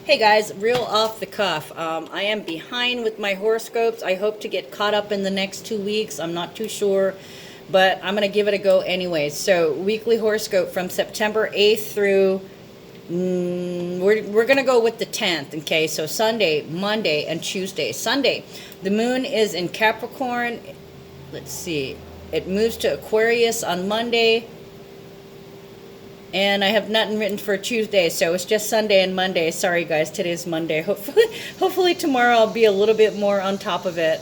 Hey guys, real off the cuff. I am behind with my horoscopes. I hope to get caught up in the next 2 weeks. I'm not too sure, but I'm going to give it a go anyway. So, weekly horoscope from September 8th through, we're going to go with the 10th, okay? So, Sunday, Monday, and Tuesday. Sunday, the moon is in Capricorn. Let's see. It moves to Aquarius on Monday. And I have nothing written for Tuesday, so it's just Sunday and Monday. Sorry guys, today's Monday. Hopefully tomorrow I'll be a little bit more on top of it.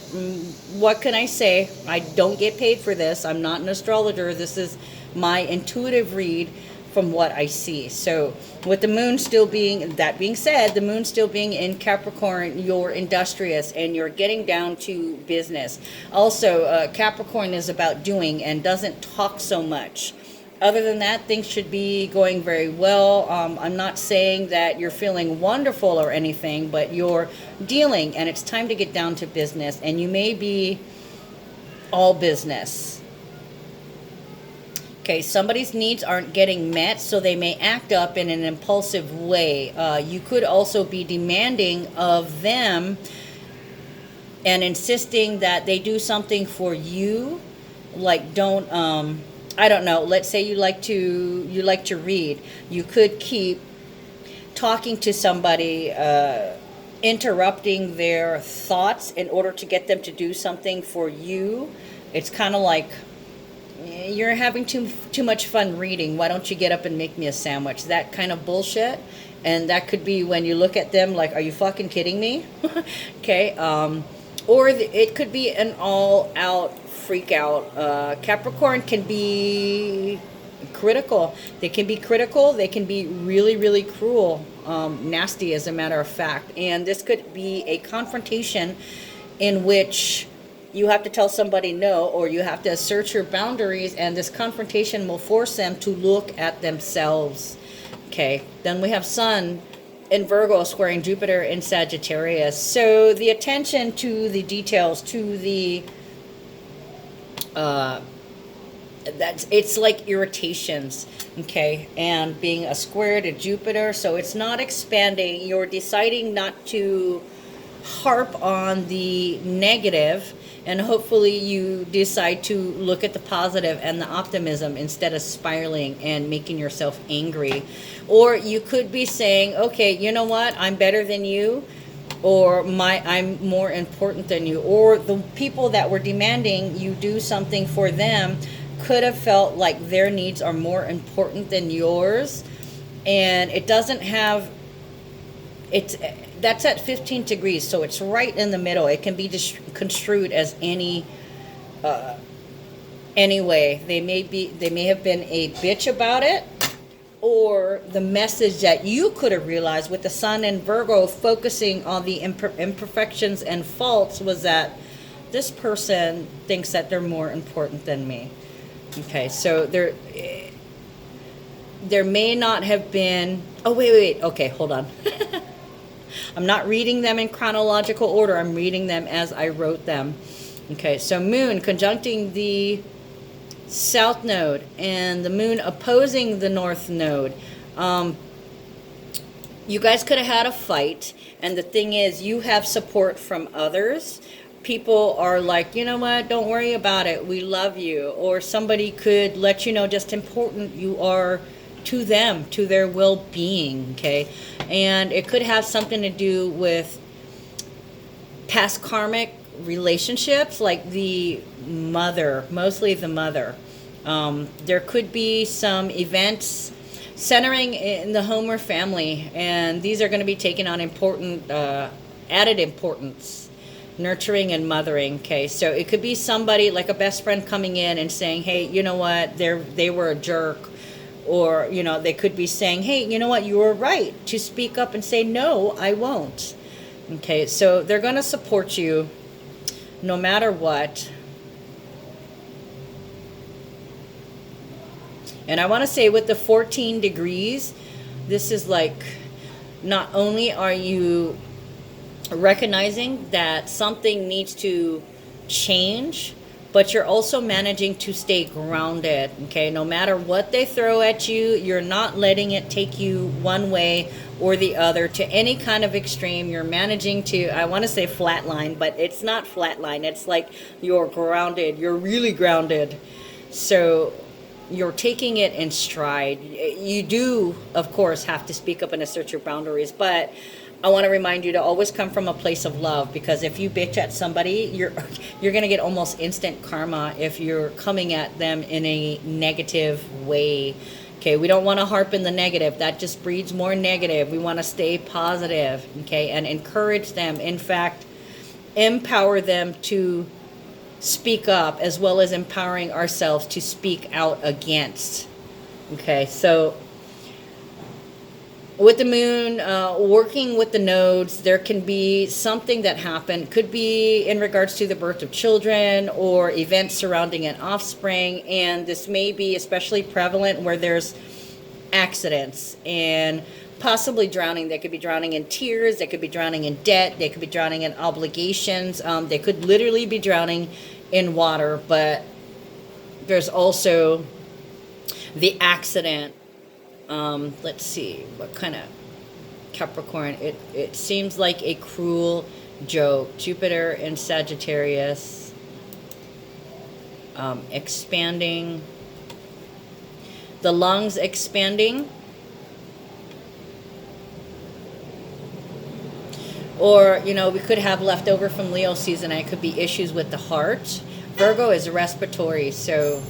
What can I say? I don't get paid for this. I'm not an astrologer. This is my intuitive read from what I see. So with the moon still being, that being said, the moon still being in Capricorn, you're industrious and you're getting down to business. Also, Capricorn is about doing and doesn't talk so much. Other than that, things should be going very well. I'm not saying that you're feeling wonderful or anything, but you're dealing, and it's time to get down to business, and you may be all business. Okay, somebody's needs aren't getting met, so they may act up in an impulsive way. You could also be demanding of them and insisting that they do something for you, like don't... I don't know, let's say you like to read. You could keep talking to somebody, interrupting their thoughts in order to get them to do something for you. It's kind of like, you're having too much fun reading. Why don't you get up and make me a sandwich? That kind of bullshit. And that could be when you look at them like, are you fucking kidding me? Okay. Or it could be an all-out freak out. Capricorn can be critical. They can be critical. They can be really, really cruel, nasty as a matter of fact. And this could be a confrontation in which you have to tell somebody no, or you have to assert your boundaries, and this confrontation will force them to look at themselves. Okay, then we have Sun in Virgo squaring Jupiter in Sagittarius. So the attention to the details, to the it's like irritations, okay, and being a square to Jupiter, so it's not expanding. You're deciding not to harp on the negative, and hopefully you decide to look at the positive and the optimism instead of spiraling and making yourself angry. Or you could be saying, okay, you know what, I'm better than you, or I'm more important than you. Or the people that were demanding you do something for them could have felt like their needs are more important than yours, and it doesn't have, that's at 15 degrees, so it's right in the middle. It can be just construed as any way. They may have been a bitch about it, or the message that you could have realized with the Sun and Virgo focusing on the imperfections and faults was that this person thinks that they're more important than me. Okay, so there may not have been, oh wait, okay, hold on. I'm not reading them in chronological order. I'm reading them as I wrote them. Okay, so Moon conjuncting the South Node and the Moon opposing the North Node. You guys could have had a fight, and the thing is, you have support from others. People are like, you know what, don't worry about it, we love you. Or somebody could let you know just important you are to them, to their well-being, okay? And it could have something to do with past karmic relationships, like the mother, mostly the mother. There could be some events centering in the home or family, and these are going to be taking on important, added importance, nurturing and mothering. Okay, so it could be somebody like a best friend coming in and saying, hey, you know what, they were a jerk. Or, you know, they could be saying, hey, you know what, you were right to speak up and say, no, I won't. Okay, so they're going to support you no matter what. And I want to say with the 14 degrees, this is like, not only are you recognizing that something needs to change but you're also managing to stay grounded, okay? No matter what they throw at you, you're not letting it take you one way or the other to any kind of extreme. You're managing to, I want to say flatline, but it's not flatline. It's like you're grounded. You're really grounded. So you're taking it in stride. You do, of course, have to speak up and assert your boundaries, but I want to remind you to always come from a place of love, because if you bitch at somebody, you're going to get almost instant karma if you're coming at them in a negative way. Okay, we don't want to harp in the negative. That just breeds more negative. We want to stay positive, okay, and encourage them. In fact, empower them to speak up, as well as empowering ourselves to speak out against. Okay, so with the moon, working with the nodes, there can be something that happened. Could be in regards to the birth of children or events surrounding an offspring. And this may be especially prevalent where there's accidents and possibly drowning. They could be drowning in tears. They could be drowning in debt. They could be drowning in obligations. They could literally be drowning in water. But there's also the accident. Let's see, what kind of Capricorn? It seems like a cruel joke. Jupiter in Sagittarius. Expanding. The lungs expanding. Or, you know, we could have leftover from Leo season. It could be issues with the heart. Virgo is respiratory, so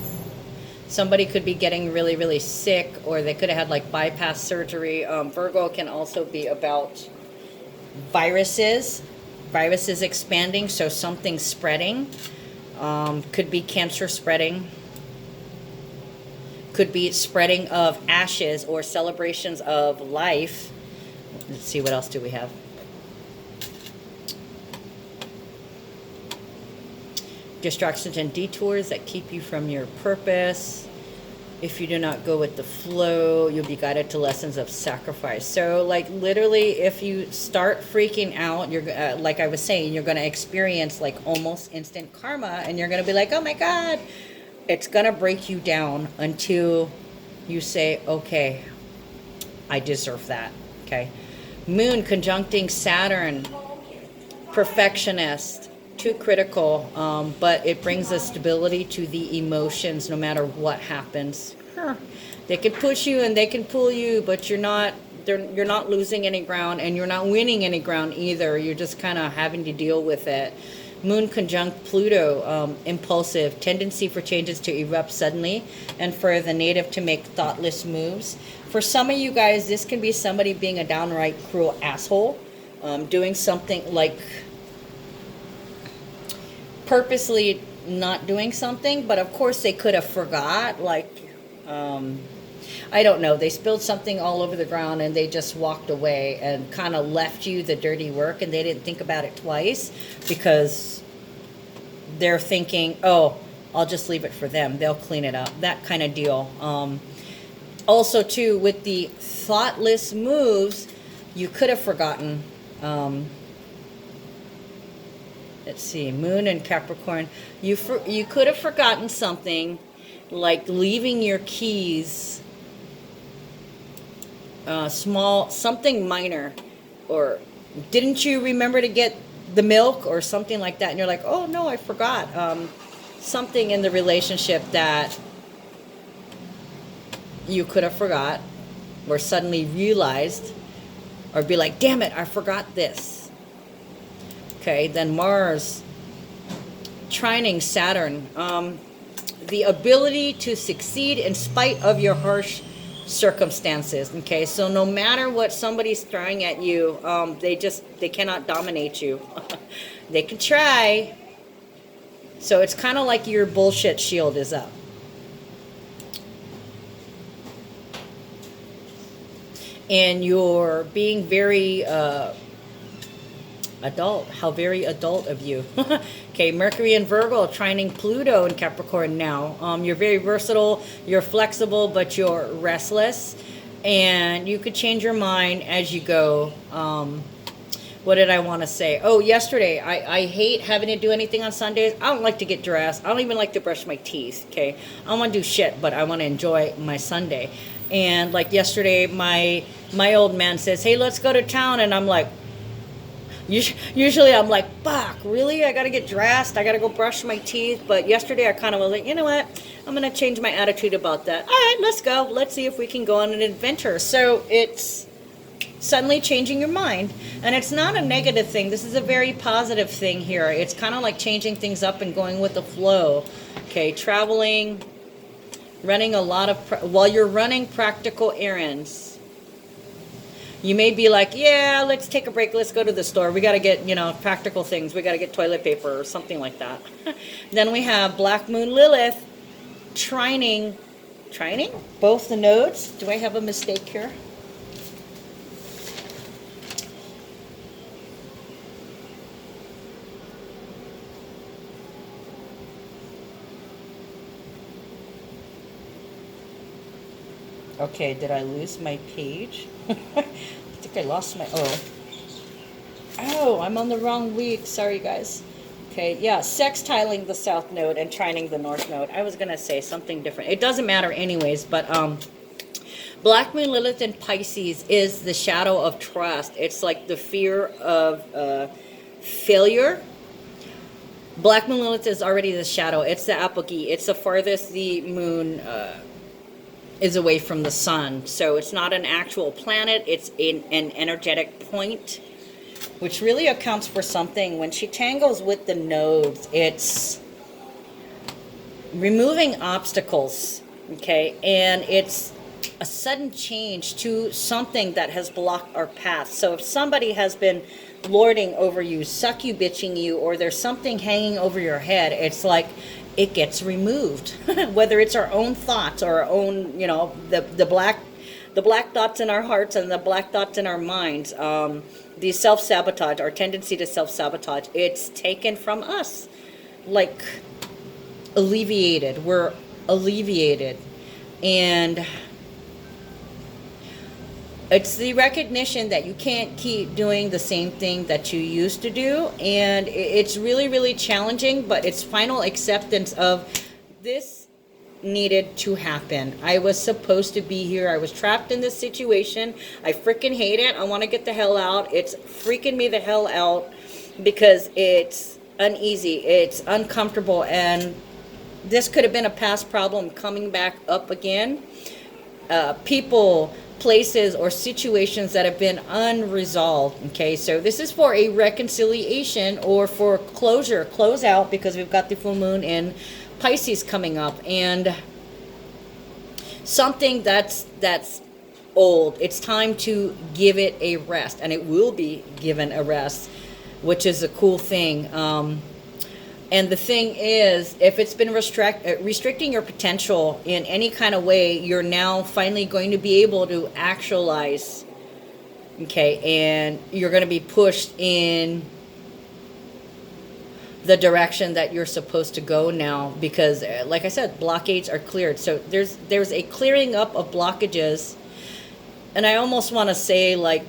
somebody could be getting really, really sick, or they could have had like bypass surgery. Virgo can also be about viruses expanding, so something spreading. Could be cancer spreading. Could be spreading of ashes or celebrations of life. Let's see, what else do we have? Distractions and detours that keep you from your purpose. If you do not go with the flow, you'll be guided to lessons of sacrifice. So, like, literally, if you start freaking out, you're like I was saying, you're going to experience like almost instant karma, and you're going to be like, oh my God. It's going to break you down until you say, okay, I deserve that. Okay. Moon conjuncting Saturn, perfectionist. Too critical, but it brings a stability to the emotions no matter what happens. They can push you and they can pull you, but you're not losing any ground, and you're not winning any ground either. You're just kind of having to deal with it. Moon conjunct Pluto, impulsive, tendency for changes to erupt suddenly, and for the native to make thoughtless moves. For some of you guys, this can be somebody being a downright cruel asshole, doing something like purposely not doing something, but of course they could have forgot, like I don't know, they spilled something all over the ground and they just walked away and kind of left you the dirty work, and they didn't think about it twice because they're thinking, oh, I'll just leave it for them, they'll clean it up, that kind of deal. Also too, with the thoughtless moves, you could have forgotten. Let's see, Moon and Capricorn. You could have forgotten something, like leaving your keys, something minor, or didn't you remember to get the milk or something like that, and you're like, oh no, I forgot. Something in the relationship that you could have forgot, or suddenly realized, or be like, damn it, I forgot this. Okay, then Mars trining Saturn. The ability to succeed in spite of your harsh circumstances. Okay, so no matter what somebody's throwing at you, they cannot dominate you. They can try. So it's kind of like your bullshit shield is up. And you're being very adult. How very adult of you. Okay, Mercury and Virgo trining Pluto and Capricorn now. You're very versatile, you're flexible, but you're restless, and you could change your mind as you go. What did I want to say? Oh, yesterday, I hate having to do anything on Sundays. I don't like to get dressed. I don't even like to brush my teeth, okay? I don't want to do shit, but I want to enjoy my Sunday. And like yesterday, my old man says, hey, let's go to town. And I'm like, usually I'm like, fuck, really? I got to get dressed. I got to go brush my teeth. But yesterday I kind of was like, you know what? I'm going to change my attitude about that. All right, let's go. Let's see if we can go on an adventure. So it's suddenly changing your mind. And it's not a negative thing. This is a very positive thing here. It's kind of like changing things up and going with the flow. Okay, traveling, running a lot of, while you're running practical errands. You may be like, yeah, let's take a break. Let's go to the store. We got to get, practical things. We got to get toilet paper or something like that. Then we have Black Moon Lilith trining both the nodes. Do I have a mistake here? Okay, did I lose my page? I think I lost my, oh, I'm on the wrong week. Sorry, guys. Okay, yeah, sextiling the south node and trining the north node. I was going to say something different. It doesn't matter anyways, but Black Moon Lilith in Pisces is the shadow of trust. It's like the fear of failure. Black Moon Lilith is already the shadow. It's the apogee. It's the farthest the moon is away from the sun. So it's not an actual planet. It's an energetic point, which really accounts for something. When she tangles with the nodes, it's removing obstacles, okay? And it's a sudden change to something that has blocked our path. So if somebody has been lording over you, succubitching you, or there's something hanging over your head, it's like it gets removed. Whether it's our own thoughts or our own, the black dots in our hearts and the black dots in our minds, the self-sabotage, our tendency to self-sabotage, it's taken from us, like alleviated. We're alleviated. And it's the recognition that you can't keep doing the same thing that you used to do. And it's really, really challenging, but it's final acceptance of this needed to happen. I was supposed to be here. I was trapped in this situation. I freaking hate it. I want to get the hell out. It's freaking me the hell out because it's uneasy. It's uncomfortable. And this could have been a past problem coming back up again. People, places, or situations that have been unresolved. Okay, so this is for a reconciliation or for closure, close out, because we've got the full moon in Pisces coming up, and something that's old. It's time to give it a rest, and it will be given a rest, which is a cool thing. And the thing is, if it's been restricting your potential in any kind of way, you're now finally going to be able to actualize, okay, and you're going to be pushed in the direction that you're supposed to go now, because like I said, blockades are cleared. So there's a clearing up of blockages. And I almost want to say, like,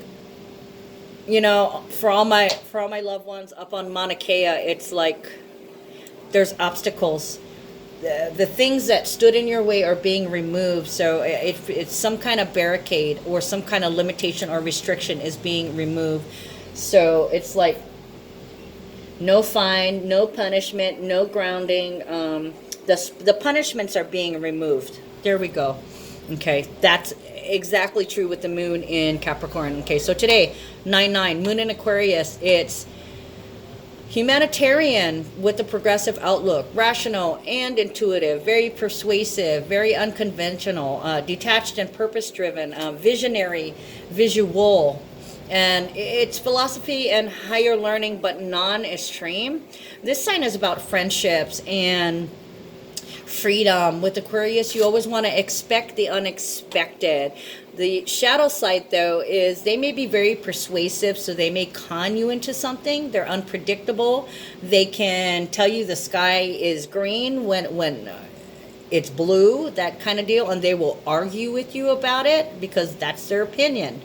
for all my loved ones up on Mauna Kea, it's like there's obstacles. The things that stood in your way are being removed. So it's some kind of barricade or some kind of limitation or restriction is being removed. So it's like no fine, no punishment, no grounding. The punishments are being removed. There we go. Okay, that's exactly true with the moon in Capricorn. Okay, so today, 9/9, moon in Aquarius, it's humanitarian with a progressive outlook, rational and intuitive, very persuasive, very unconventional, detached and purpose-driven, visionary, visual, and it's philosophy and higher learning, but non-extreme. This sign is about friendships and freedom. With Aquarius, you always want to expect the unexpected. The shadow side, though, is they may be very persuasive, so they may con you into something. They're unpredictable. They can tell you the sky is green when it's blue, that kind of deal, and they will argue with you about it because that's their opinion.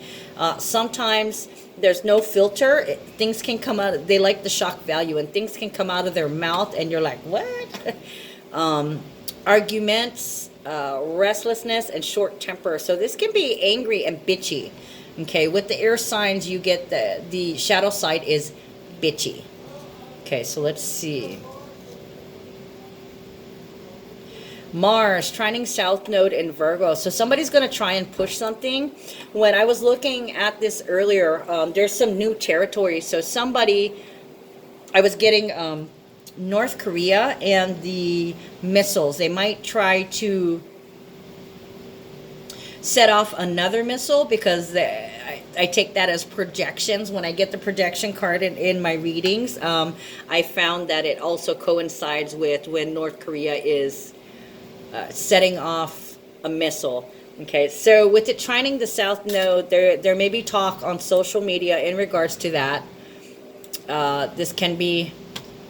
Sometimes there's no filter. Things can come out. They like the shock value, and things can come out of their mouth, and you're like, what? Arguments, restlessness, and short temper. So this can be angry and bitchy. Okay, with the air signs, you get the shadow side is bitchy. Okay, so let's see. Mars, trining South Node in Virgo. So somebody's going to try and push something. When I was looking at this earlier, there's some new territory. So I was getting North Korea and the missiles. They might try to set off another missile because I take that as projections. When I get the projection card in my readings, I found that it also coincides with when North Korea is setting off a missile. Okay, so with it trining the South Node, there may be talk on social media in regards to that. This can be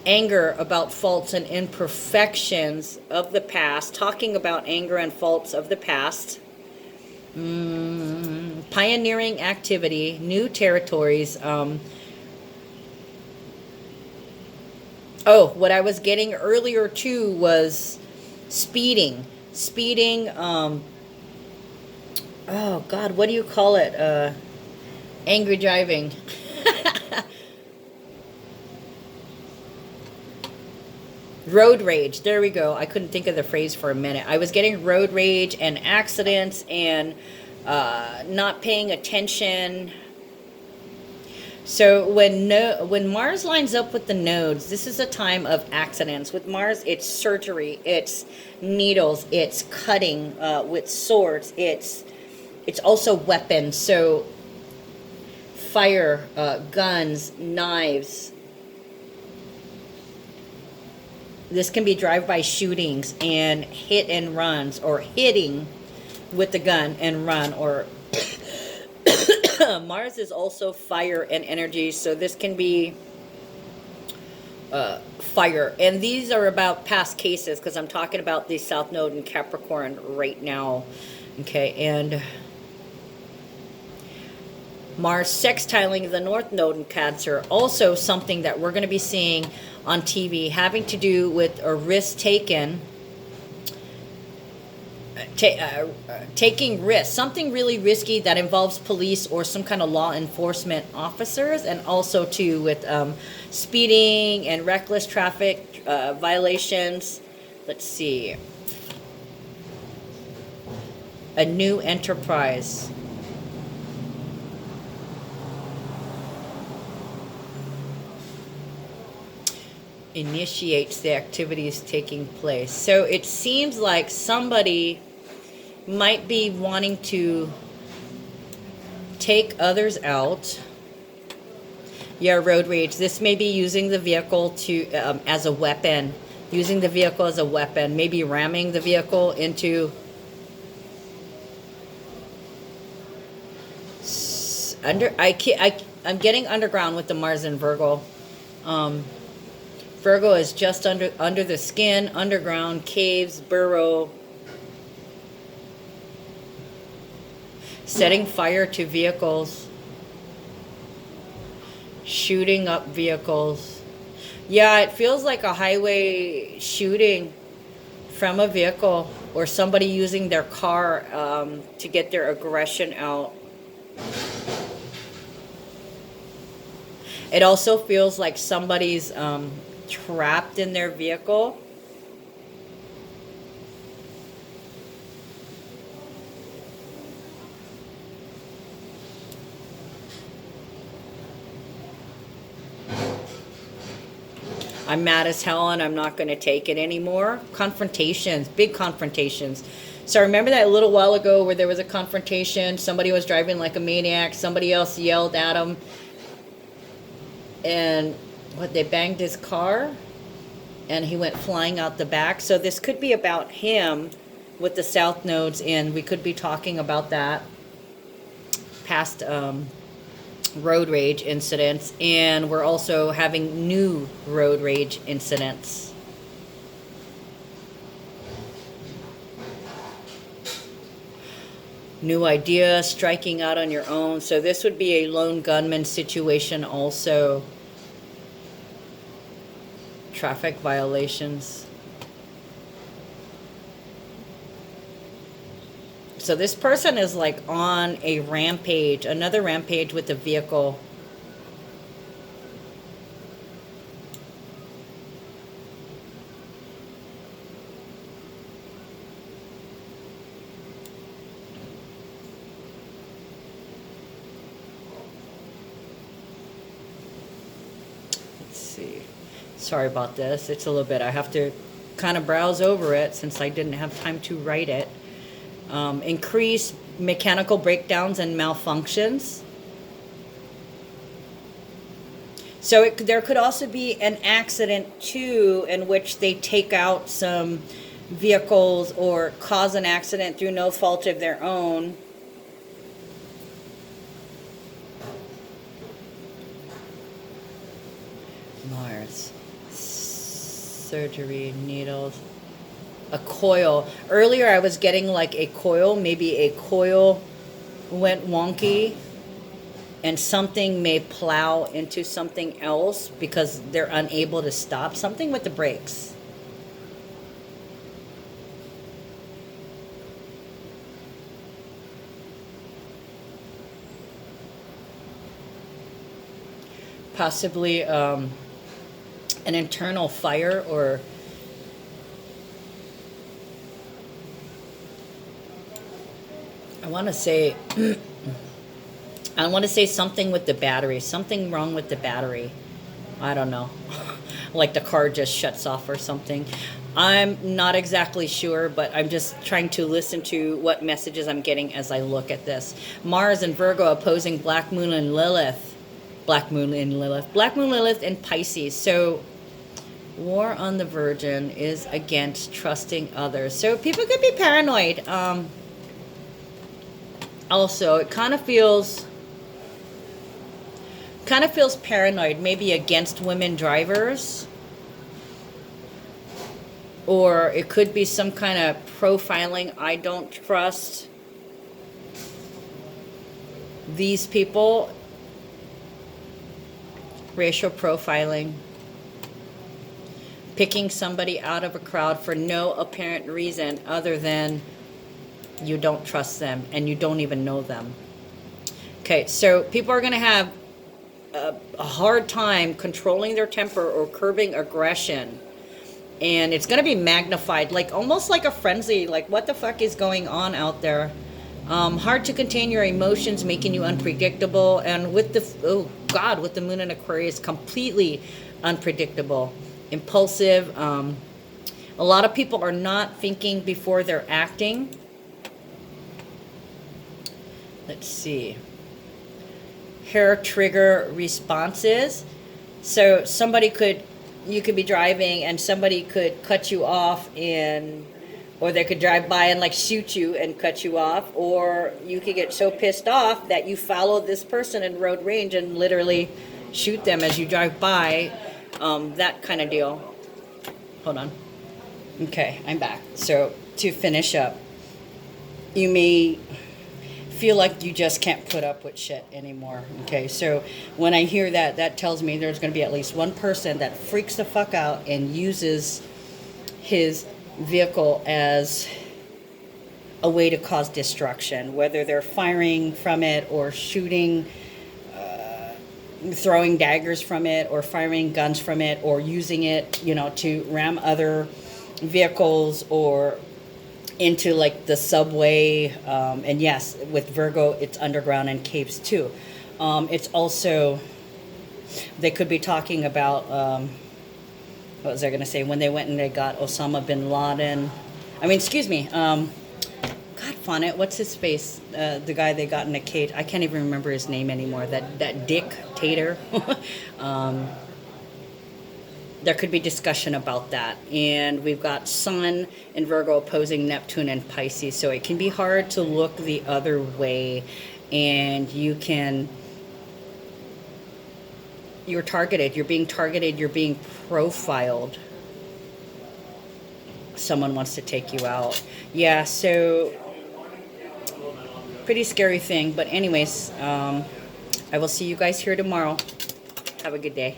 anger about faults and imperfections of the past, talking about anger and faults of the past. Pioneering activity, new territories. What I was getting earlier too was speeding. Oh God, what do you call it? Angry driving. Road rage. There we go. I couldn't think of the phrase for a minute. I was getting road rage and accidents and not paying attention. So when Mars lines up with the nodes, this is a time of accidents. With Mars, it's surgery, it's needles, it's cutting with swords, it's also weapons. So fire, guns, knives. This can be drive-by shootings and hit and runs, or hitting with the gun and run, or Mars is also fire and energy, so this can be fire. And these are about past cases, because I'm talking about the South Node in Capricorn right now. Okay, and Mars sextiling the North Node in Cancer, also something that we're going to be seeing on TV, having to do with a risk taken, taking risks, something really risky that involves police or some kind of law enforcement officers, and also too with speeding and reckless traffic violations. Let's see. A new enterprise. Initiates the activities taking place. So it seems like somebody might be wanting to take others out. Yeah, road rage. This may be using the vehicle to as a weapon. Using the vehicle as a weapon. Maybe ramming the vehicle into I'm getting underground with the Mars and Virgo. Virgo is just under the skin, underground, caves, burrow. Setting fire to vehicles. Shooting up vehicles. Yeah, it feels like a highway shooting from a vehicle, or somebody using their car to get their aggression out. It also feels like somebody's trapped in their vehicle. I'm mad as hell and I'm not going to take it anymore. Confrontations, big confrontations. So I remember that a little while ago where there was a confrontation. Somebody was driving like a maniac. Somebody else yelled at him. And they banged his car and he went flying out the back. So this could be about him with the South Nodes in. We could be talking about that past road rage incidents, and we're also having new road rage incidents. New idea, striking out on your own. So this would be a lone gunman situation also. Traffic violations. So this person is like on a rampage, another rampage with the vehicle. Let's see. Sorry about this. It's a little bit, I have to kind of browse over it since I didn't have time to write it. Increase mechanical breakdowns and malfunctions. So there could also be an accident too, in which they take out some vehicles or cause an accident through no fault of their own. Mars. Surgery, needles. A coil. Earlier I was getting like a coil, maybe a coil went wonky and something may plow into something else because they're unable to stop. Something with the brakes. Possibly an internal fire, or I want to say something with the battery, something wrong with the battery. I don't know. Like the car just shuts off or something. I'm not exactly sure, but I'm just trying to listen to what messages I'm getting as I look at this. Mars and Virgo opposing Black Moon and Lilith. Black Moon and Pisces. So War on the Virgin is against trusting others. So people could be paranoid. Also, it kind of feels paranoid, maybe against women drivers, or it could be some kind of profiling. I don't trust these people. Racial profiling. Picking somebody out of a crowd for no apparent reason other than you don't trust them and you don't even know them. Okay, so people are going to have a hard time controlling their temper or curbing aggression. And it's going to be magnified, like almost like a frenzy, like what the fuck is going on out there? Hard to contain your emotions, making you unpredictable. And with with the moon in Aquarius, completely unpredictable, impulsive. A lot of people are not thinking before they're acting. Let's see. Hair trigger responses. So you could be driving and somebody could cut you off, or they could drive by and like shoot you and cut you off, or you could get so pissed off that you follow this person in road range and literally shoot them as you drive by. That kind of deal. Hold on. Okay, I'm back. So to finish up, you may feel like you just can't put up with shit anymore. Okay, so when I hear that, that tells me there's going to be at least one person that freaks the fuck out and uses his vehicle as a way to cause destruction, whether they're firing from it or shooting, throwing daggers from it, or firing guns from it, or using it, to ram other vehicles or into like the subway. And yes, with Virgo, it's underground and caves too. It's also, they could be talking about, what was I going to say? When they went and they got Osama bin Laden. God, Fonnet, what's his face? The guy they got in a cage. I can't even remember his name anymore. That dictator. There could be discussion about that. And we've got Sun in Virgo opposing Neptune and Pisces. So it can be hard to look the other way. And you're targeted. You're being targeted. You're being profiled. Someone wants to take you out. Yeah, so pretty scary thing. But anyways, I will see you guys here tomorrow. Have a good day.